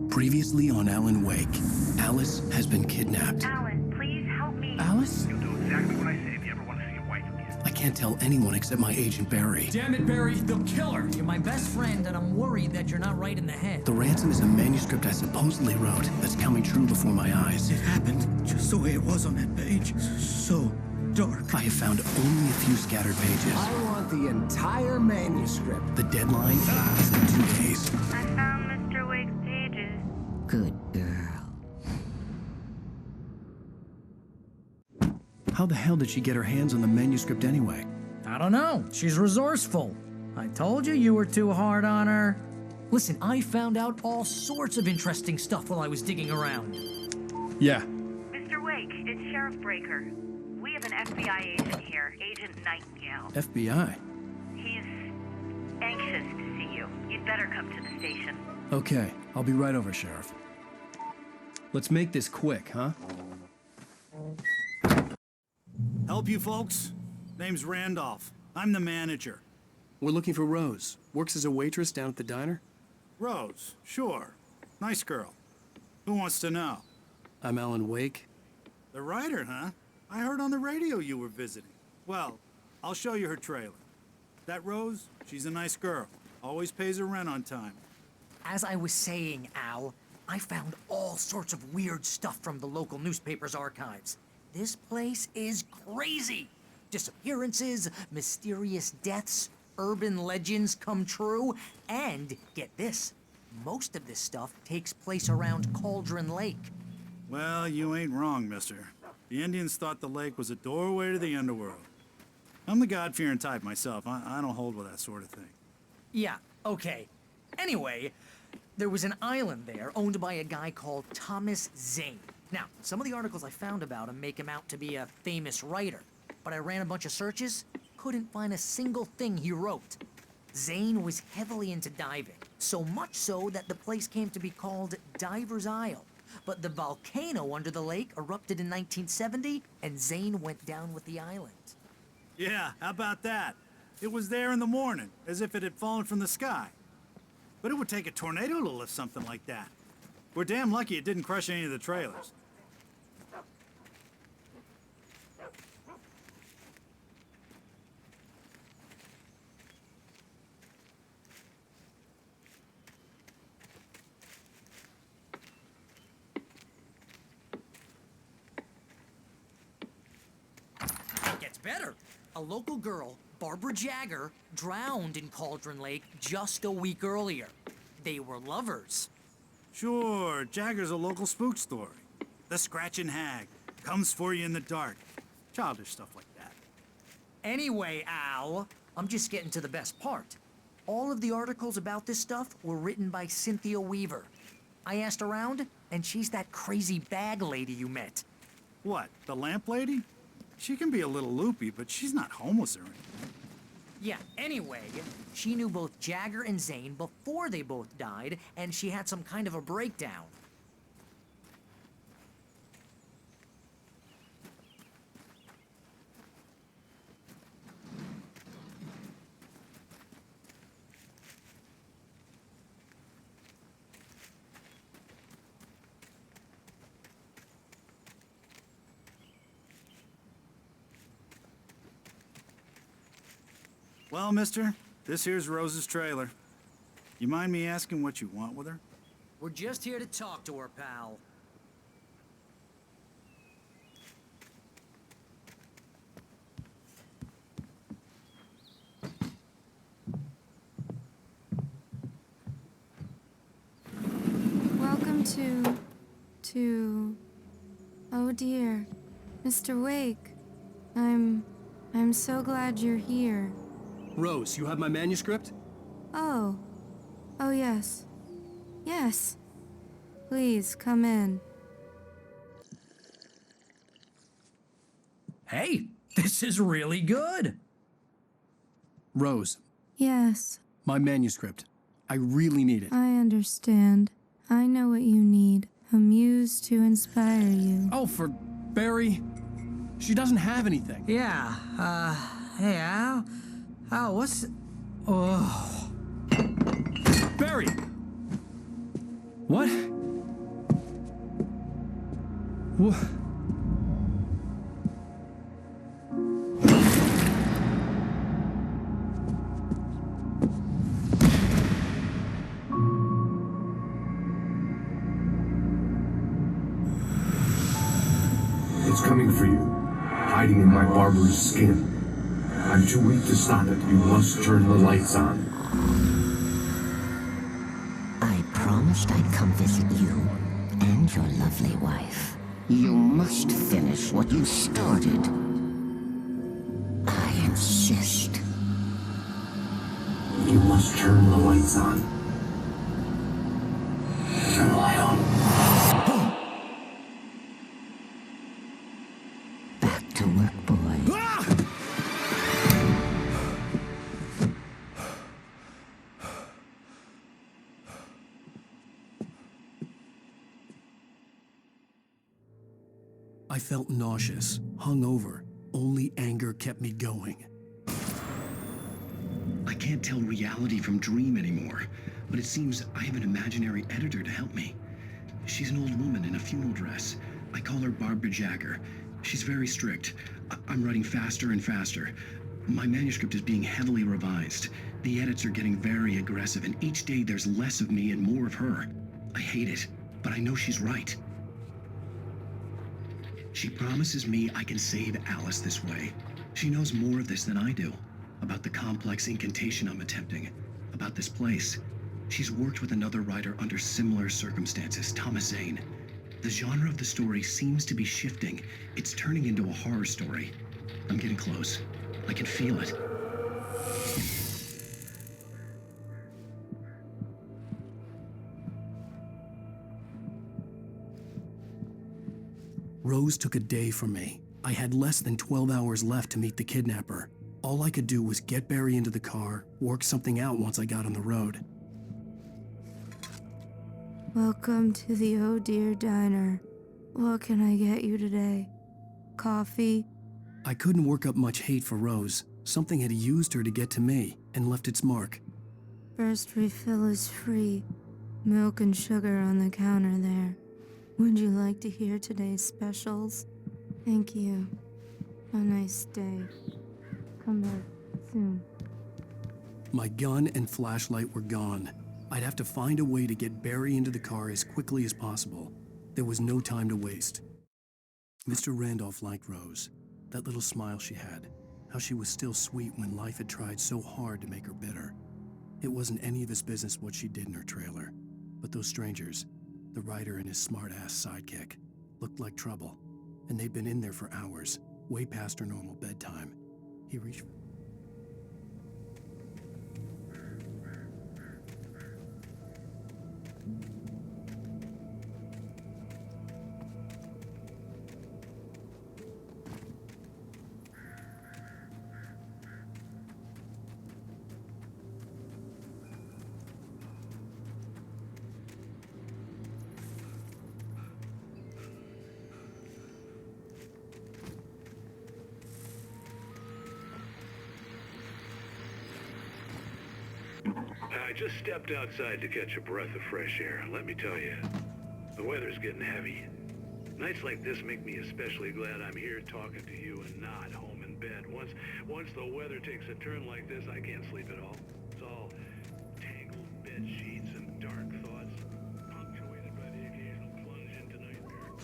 Previously on Alan Wake, Alice has been kidnapped. Alan, please help me. Alice? You'll do exactly what I say if you ever want to see your wife again. I can't tell anyone except my agent Barry. Damn it, Barry, they'll kill her. You're my best friend, and I'm worried that you're not right in the head. The ransom is a manuscript I supposedly wrote that's coming true before my eyes. It happened just the way it was on that page. So dark. I have found only a few scattered pages. I want the entire manuscript. The deadline is in 2 days. I found Mr. Wake's pages. Good girl. How the hell did she get her hands on the manuscript anyway? I don't know. She's resourceful. I told you you were too hard on her. Listen, I found out all sorts of interesting stuff while I was digging around. Yeah. Mr. Wake, it's Sheriff Breaker. We have an FBI agent here, Agent Nightingale. FBI? He's anxious to see you. You'd better come to the station. Okay, I'll be right over, Sheriff. Let's make this quick, huh? Help you folks? Name's Randolph. I'm the manager. We're looking for Rose. Works as a waitress down at the diner. Rose, sure. Nice girl. Who wants to know? I'm Alan Wake. The writer, huh? I heard on the radio you were visiting. Well, I'll show you her trailer. That Rose, she's a nice girl. Always pays her rent on time. As I was saying, Al, I found all sorts of weird stuff from the local newspaper's archives. This place is crazy. Disappearances, mysterious deaths, urban legends come true, and get this, most of this stuff takes place around Cauldron Lake. Well, you ain't wrong, mister. The Indians thought the lake was a doorway to the underworld. I'm the God-fearing type myself. I don't hold with that sort of thing. Yeah, okay. Anyway, there was an island there owned by a guy called Thomas Zane. Now, some of the articles I found about him make him out to be a famous writer, but I ran a bunch of searches, couldn't find a single thing he wrote. Zane was heavily into diving, so much so that the place came to be called Diver's Isle. But the volcano under the lake erupted in 1970, and Zane went down with the island. Yeah, how about that? It was there in the morning, as if it had fallen from the sky. But it would take a tornado to lift something like that. We're damn lucky it didn't crush any of the trailers. It gets better. A local girl, Barbara Jagger, drowned in Cauldron Lake just a week earlier. They were lovers. Sure, Jagger's a local spook story. The Scratching Hag comes for you in the dark. Childish stuff like that. Anyway, Al, I'm just getting to the best part. All of the articles about this stuff were written by Cynthia Weaver. I asked around, and she's that crazy bag lady you met. What, the lamp lady? She can be a little loopy, but she's not homeless or anything. Yeah, anyway, she knew both Jagger and Zane before they both died, and she had some kind of a breakdown. Well, mister, this here's Rose's trailer. You mind me asking what you want with her? We're just here to talk to her, pal. Welcome to... Oh dear, Mr. Wake. I'm so glad you're here. Rose, you have my manuscript? Oh. Oh, yes. Yes. Please, come in. Hey, this is really good. Rose, Yes, my manuscript. I really need it. I understand. I know what you need. A muse to inspire you. Oh, for Barry. She doesn't have anything. Yeah, hey, Al. Al, what's... Oh... Barry! What? Wha- It's coming for you, hiding in my barbarous skin. I'm too weak to stop it. You must turn the lights on. I promised I'd come visit you and your lovely wife. You must finish what you started. I insist. You must turn the lights on. Turn the light on. Back to work, boy. I felt nauseous, hungover. Only anger kept me going. I can't tell reality from dream anymore, but it seems I have an imaginary editor to help me. She's an old woman in a funeral dress. I call her Barbara Jagger. She's very strict. I'm writing faster and faster. My manuscript is being heavily revised. The edits are getting very aggressive, and each day there's less of me and more of her. I hate it, but I know she's right. She promises me I can save Alice this way. She knows more of this than I do. About the complex incantation I'm attempting. About this place. She's worked with another writer under similar circumstances, Thomas Zane. The genre of the story seems to be shifting. It's turning into a horror story. I'm getting close. I can feel it. Rose took a day from me. I had less than 12 hours left to meet the kidnapper. All I could do was get Barry into the car, work something out once I got on the road. Welcome to the Oh Dear Diner. What can I get you today? Coffee? I couldn't work up much hate for Rose. Something had used her to get to me and left its mark. First refill is free. Milk and sugar on the counter there. Would you like to hear today's specials? Thank you. Have a nice day. Come back soon. My gun and flashlight were gone. I'd have to find a way to get Barry into the car as quickly as possible. There was no time to waste. Mr. Randolph liked Rose. That little smile she had. How she was still sweet when life had tried so hard to make her bitter. It wasn't any of his business what she did in her trailer. But those strangers, the writer and his smart-ass sidekick, looked like trouble. And they'd been in there for hours, way past her normal bedtime. He reached... I just stepped outside to catch a breath of fresh air. Let me tell you, the weather's getting heavy. Nights like this make me especially glad I'm here talking to you and not home in bed. Once the weather takes a turn like this, I can't sleep at all. It's all tangled bed sheets and dark thoughts, punctuated by the occasional plunge into nightmare.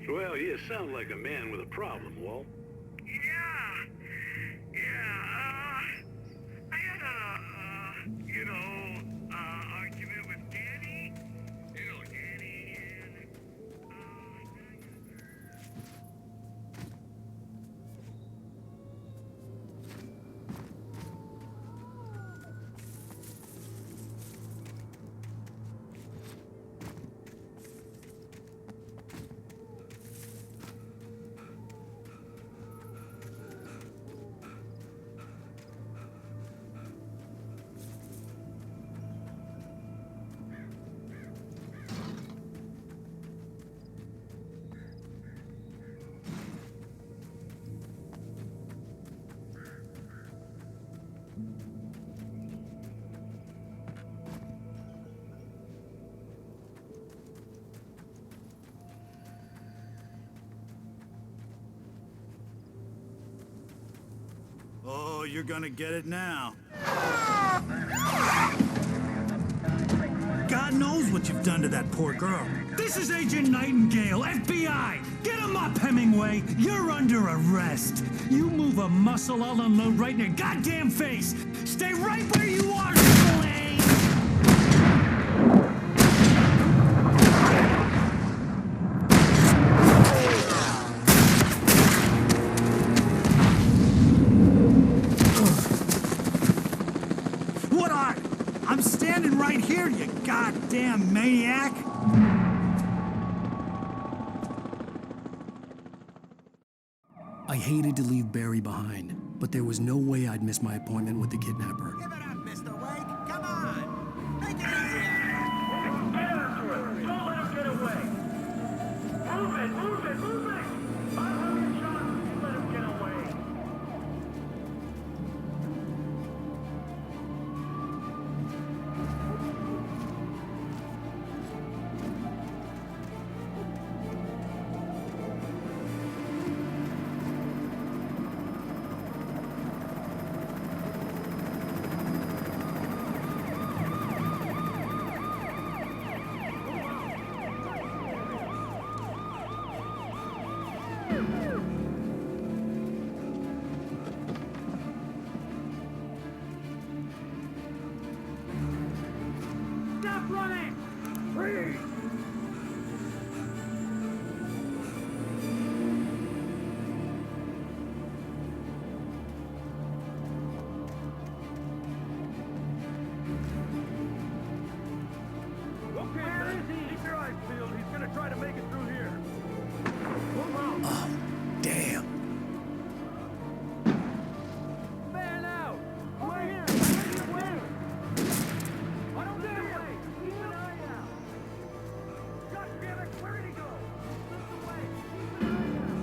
Well, you sound like a man with a problem, Walt. I had argument with Danny. Danny, and, you're gonna get it now. God knows what you've done to that poor girl. This is Agent Nightingale, FBI! Get him up, Hemingway! You're under arrest! You move a muscle, I'll unload right in your goddamn face! Stay right where you are, Slane! I'm standing right here, you goddamn maniac! I hated to leave Barry behind, but there was no way I'd miss my appointment with the kidnapper. Give it up, Mr. Wake! Come on! Make it easy! Get after it! Don't let him get away! Move it! Move it! Move it! I'm having shots if you let him get away! Stop running! Freeze! Okay, where is he? Keep your eyes peeled. He's gonna try to make it through here. Oh, damn. Man out! Over here! Right away! I don't get away! Keep an eye out! God damn it! Where did he go? This away! Keep an eye out!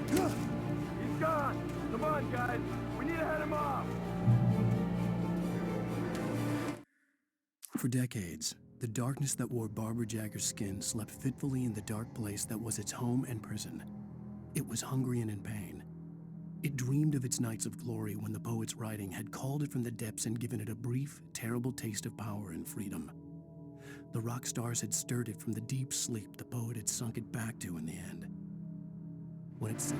He's gone! Come on, guys! We need to head him off! For decades, the darkness that wore Barbara Jagger's skin slept fitfully in the dark place that was its home and prison. It was hungry and in pain. It dreamed of its nights of glory when the poet's writing had called it from the depths and given it a brief, terrible taste of power and freedom. The rock stars had stirred it from the deep sleep the poet had sunk it back to in the end. When it set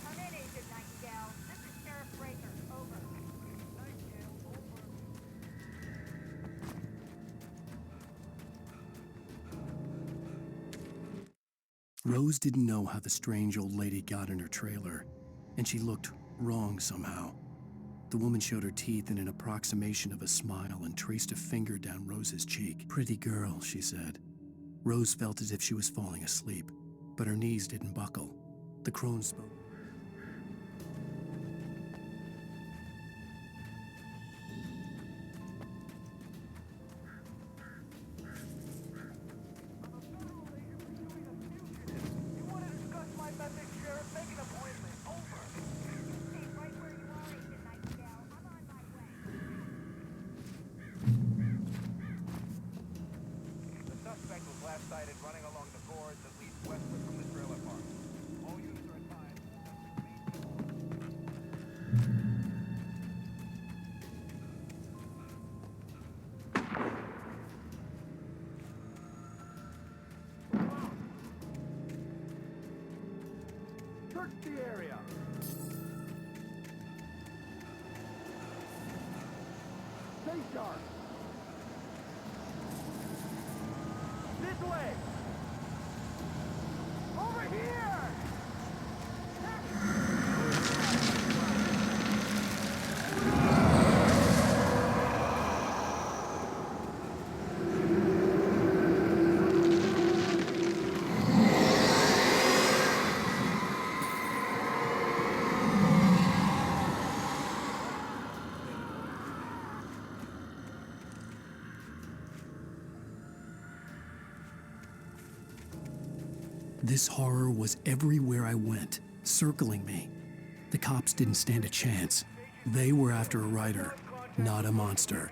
Come in, Agent Nightingale. This is Sheriff Breaker. Over. Nightingale, over. Rose didn't know how the strange old lady got in her trailer, and she looked wrong somehow. The woman showed her teeth in an approximation of a smile and traced a finger down Rose's cheek. "Pretty girl," she said. Rose felt as if she was falling asleep, but her knees didn't buckle. The crone spoke. You want to discuss my method, Sheriff? Make an appointment. Over. Stay right where you are, Agent Nightingale. I'm on my way. The suspect was last sighted running along the gorge that leads westward from the trailer park. All units are advised. Search the area. Stay sharp. This way. Over here. This horror was everywhere I went, circling me. The cops didn't stand a chance. They were after a writer, not a monster.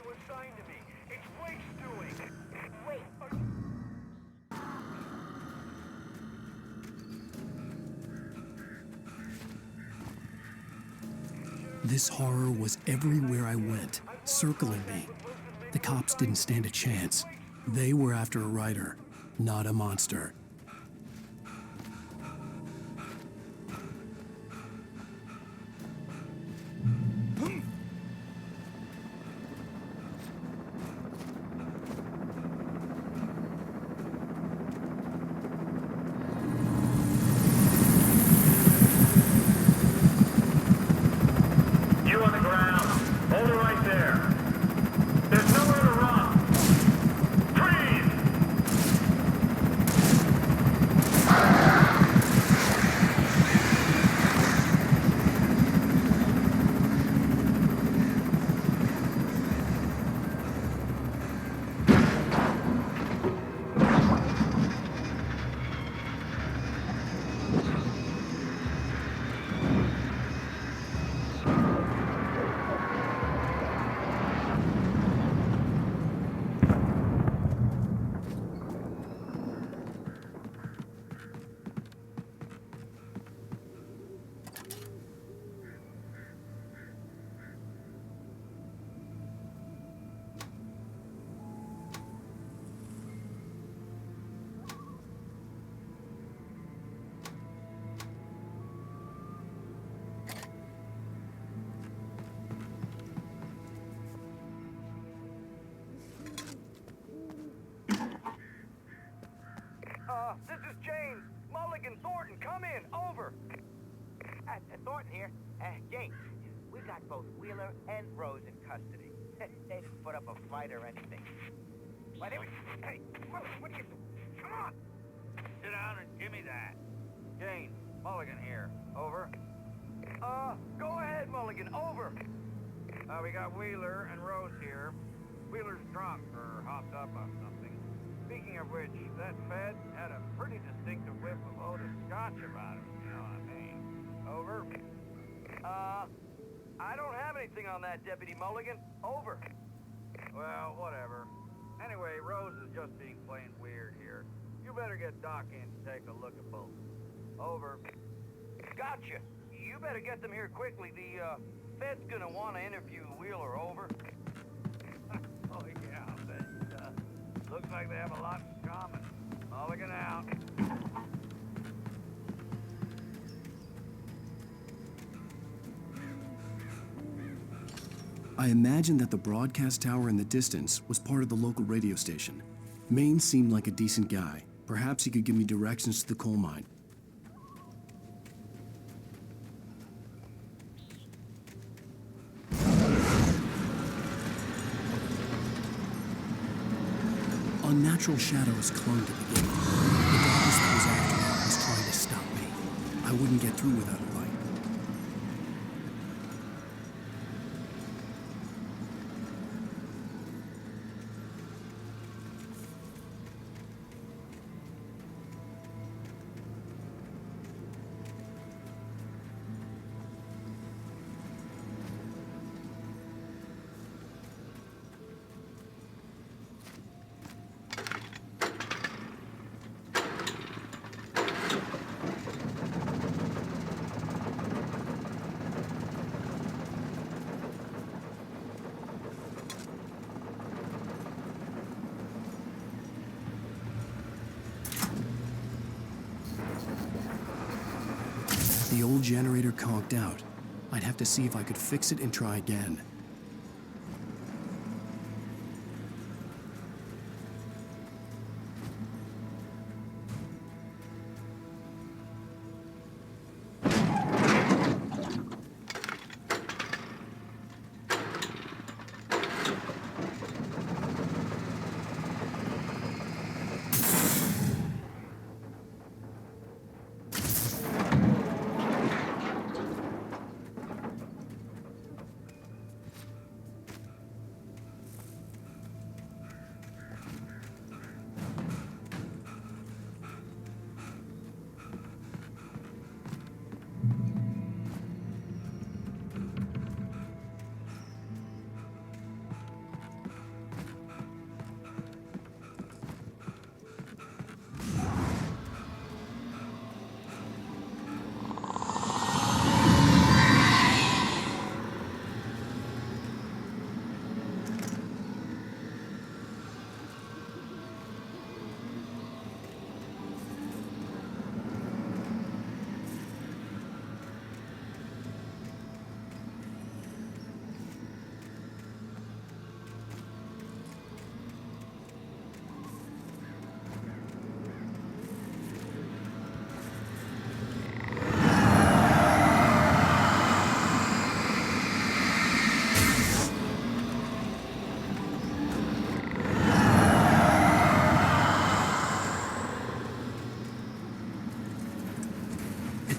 This horror was everywhere I went, circling me. The cops didn't stand a chance. They were after a writer, not a monster. You on the ground. Hold it right there. There's nowhere to run. Freeze! This is James. Mulligan, Thornton, come in. Over. Thornton here. James, we got both Wheeler and Rose in custody. They didn't put up a fight or anything. Why, hey, Mulligan, what are you doing? Come on. Sit down and give me that. James, Mulligan here. Over. Go ahead, Mulligan. Over. We got Wheeler and Rose here. Wheeler's drunk or hopped up on something. Speaking of which, that Fed had a pretty distinctive whiff of Otis Scotch about him, you know what I mean. Over. I don't have anything on that, Deputy Mulligan. Over. Well, whatever. Anyway, Rose is just being plain weird here. You better get Doc in to take a look at both. Over. Gotcha. You better get them here quickly. The, Fed's gonna want to interview Wheeler. Over. Oh, yeah, but, looks like they have a lot in common. Mulligan out. I imagined that the broadcast tower in the distance was part of the local radio station. Maine seemed like a decent guy. Perhaps he could give me directions to the coal mine. Unnatural shadows clung to the gate. The darkness that was after me was trying to stop me. I wouldn't get through without a light. The old generator conked out. I'd have to see if I could fix it and try again.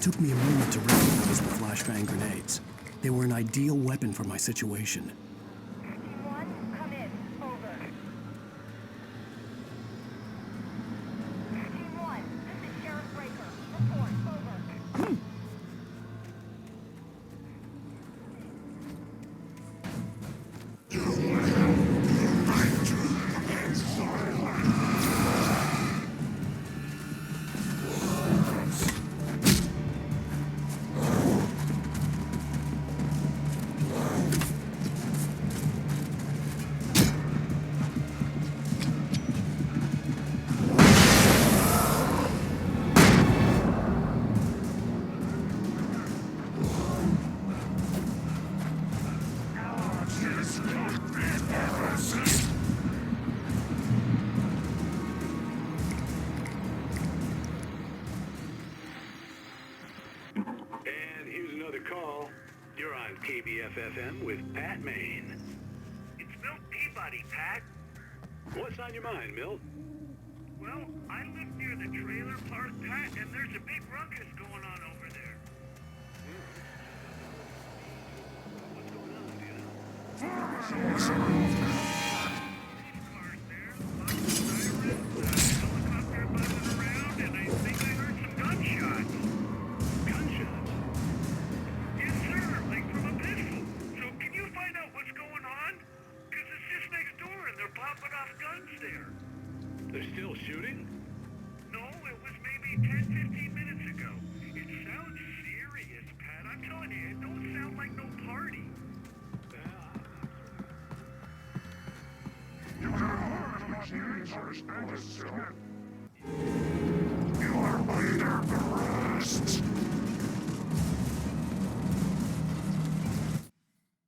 It took me a moment to recognize the flashbang grenades. They were an ideal weapon for my situation. Team 1, come in. Over. Team 1, this is Sheriff Breaker. Report. Over. And here's another call. You're on KBFFM with Pat Maine. It's Milt Peabody, Pat. What's on your mind, Milt? Well, I live near the trailer park, Pat, and there's a big ruckus going on over there. What's going on, do you know? Cars there, lots of sirens, helicopter buzzing around, and I think I heard some gunshots. Gunshots? Yes, sir, like from a pistol. So can you find out what's going on? Because it's just next door and they're popping off guns there. They're still shooting? No, it was maybe 10, 15 minutes ago. It sounds serious, Pat. I'm telling you, it don't sound like no party.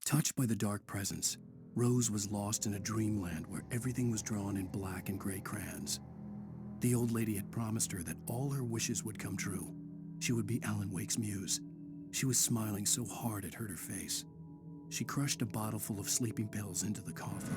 Touched by the dark presence, Rose was lost in a dreamland where everything was drawn in black and gray crayons. The old lady had promised her that all her wishes would come true. She would be Alan Wake's muse. She was smiling so hard it hurt her face. She crushed a bottle full of sleeping pills into the coffee.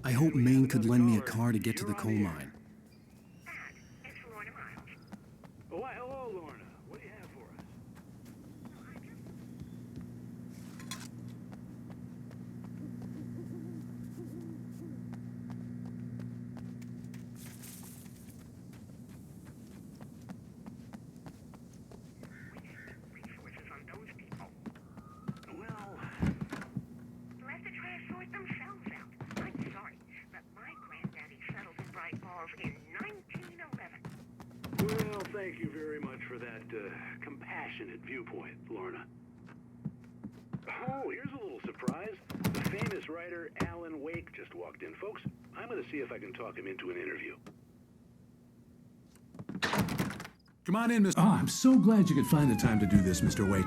I hoped Maine could lend me a car to get to the coal mine. Oh, why, hello, Lorna. What do you have for us? Resources on those people. Well, They'll have to try to sort themselves out. I'm sorry, but my granddaddy settled in Bright Falls in 1911. well, thank you very much for that compassionate viewpoint, Lorna. Oh, here's a little surprise. The famous writer Alan Wake just walked in. Folks, I'm going to see if I can talk him into an interview. Come on in, Mr. Oh, I'm so glad you could find the time to do this, Mr. Wake.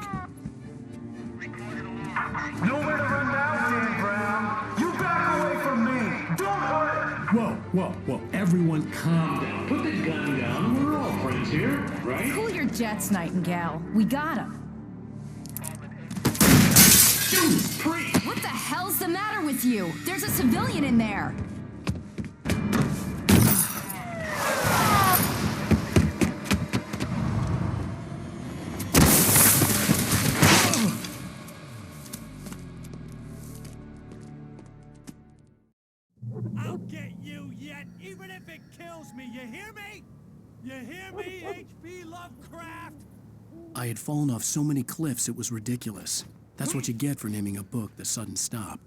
Nowhere to run now, Dan Brown. You back away from me. Don't hurt. Whoa. Everyone calm down. Put the gun down. We're all friends here, right? Cool your jets, Nightingale. We got him. Judas Priest! What the hell's the matter with you? There's a civilian in there. I'll get you yet, even if it kills me. You hear me? You hear me, H.P. Lovecraft? I had fallen off so many cliffs it was ridiculous. That's what you get for naming a book The Sudden Stop.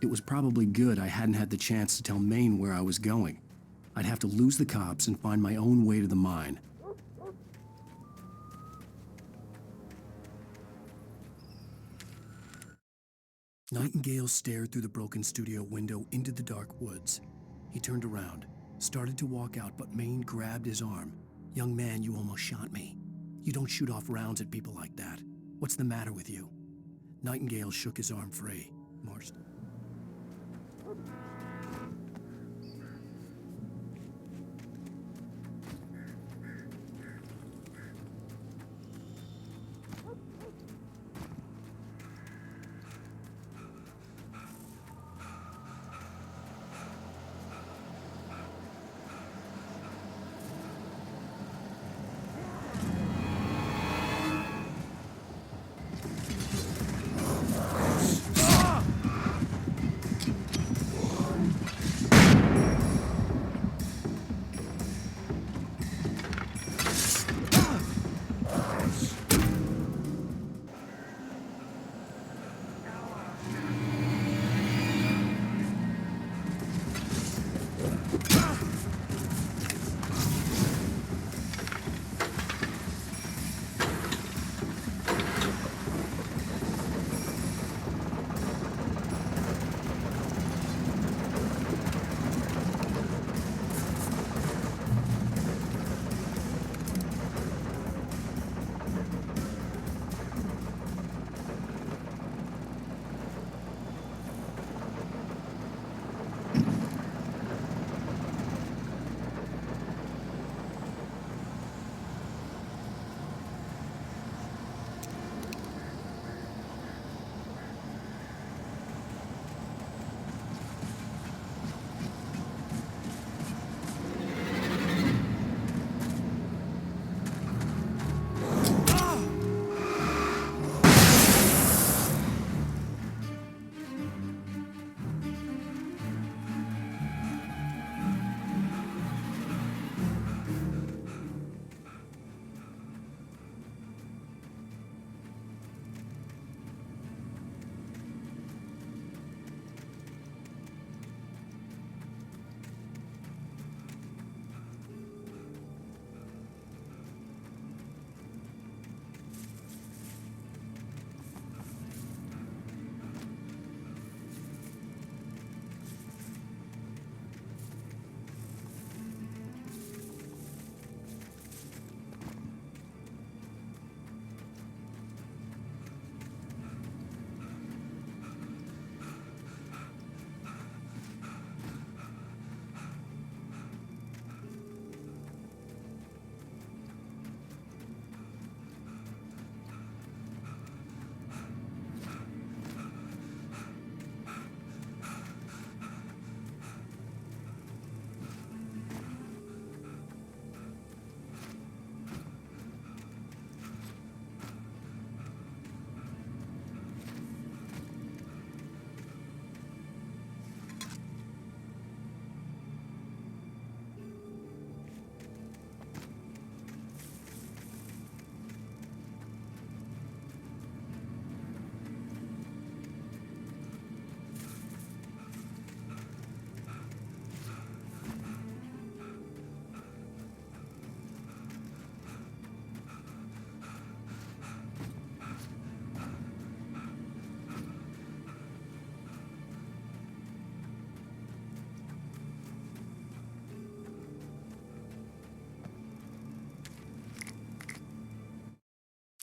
It was probably good I hadn't had the chance to tell Maine where I was going. I'd have to lose the cops and find my own way to the mine. Nightingale stared through the broken studio window into the dark woods. He turned around, started to walk out, but Maine grabbed his arm. "Young man, you almost shot me. You don't shoot off rounds at people like that. What's the matter with you?" Nightingale shook his arm free. Marched.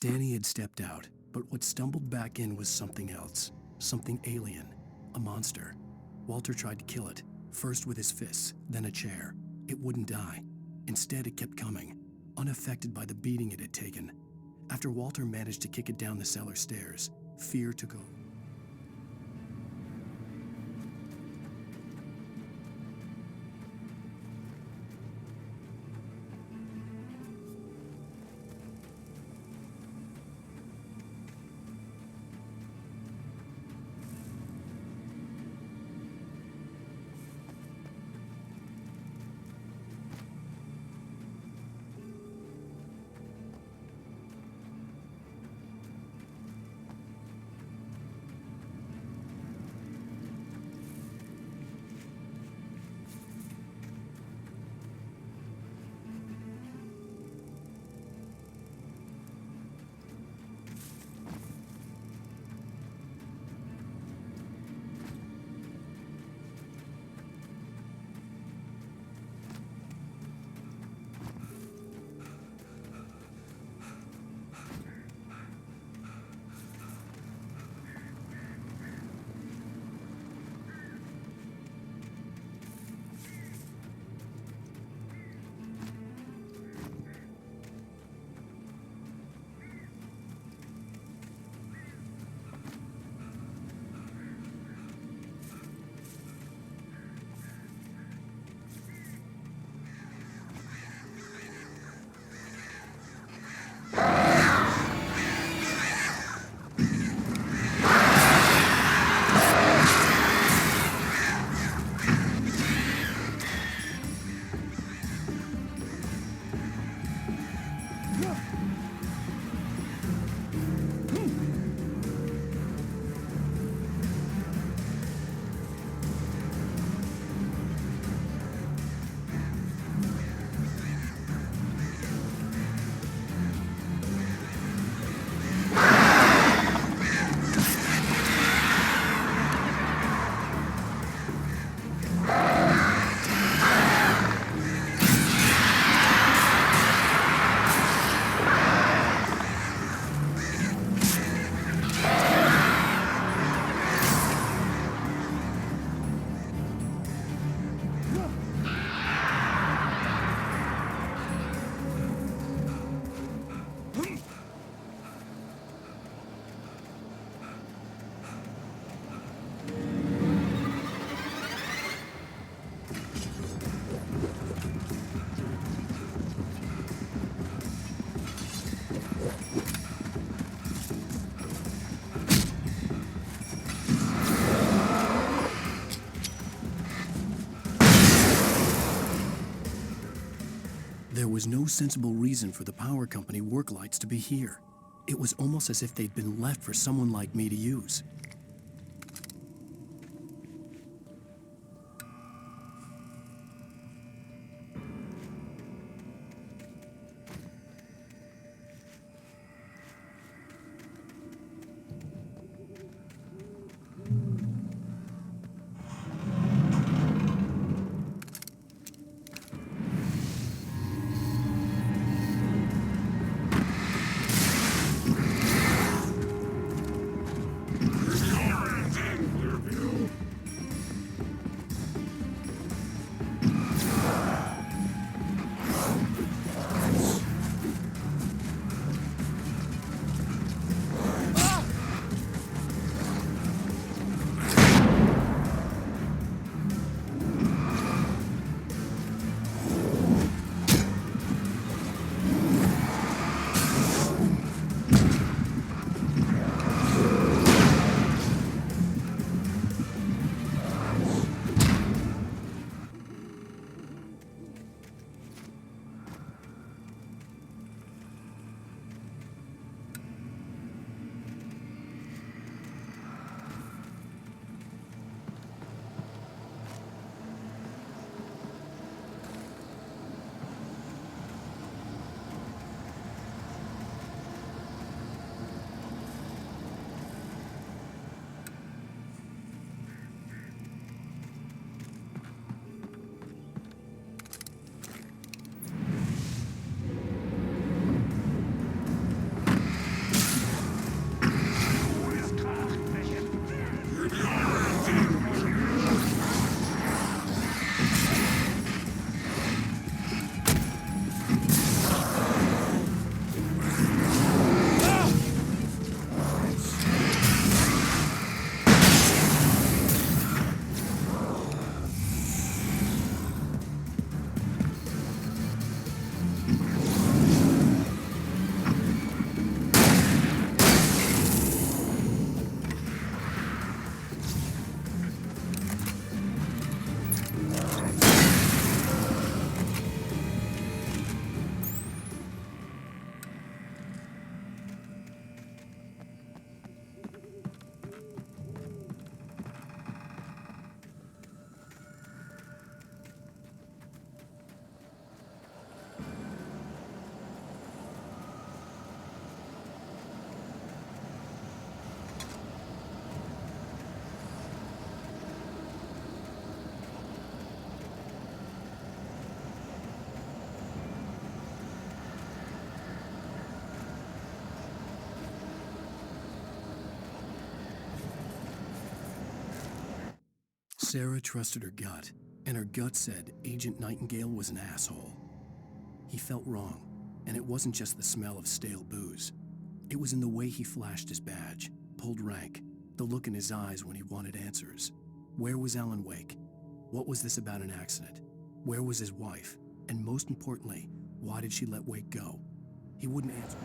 Danny had stepped out, but what stumbled back in was something else. Something alien. A monster. Walter tried to kill it, first with his fists, then a chair. It wouldn't die. Instead, it kept coming, unaffected by the beating it had taken. After Walter managed to kick it down the cellar stairs, fear took over. There was no sensible reason for the power company work lights to be here. It was almost as if they'd been left for someone like me to use. Sarah trusted her gut, and her gut said Agent Nightingale was an asshole. He felt wrong, and it wasn't just the smell of stale booze. It was in the way he flashed his badge, pulled rank, the look in his eyes when he wanted answers. Where was Alan Wake? What was this about an accident? Where was his wife? And most importantly, why did she let Wake go? He wouldn't answer.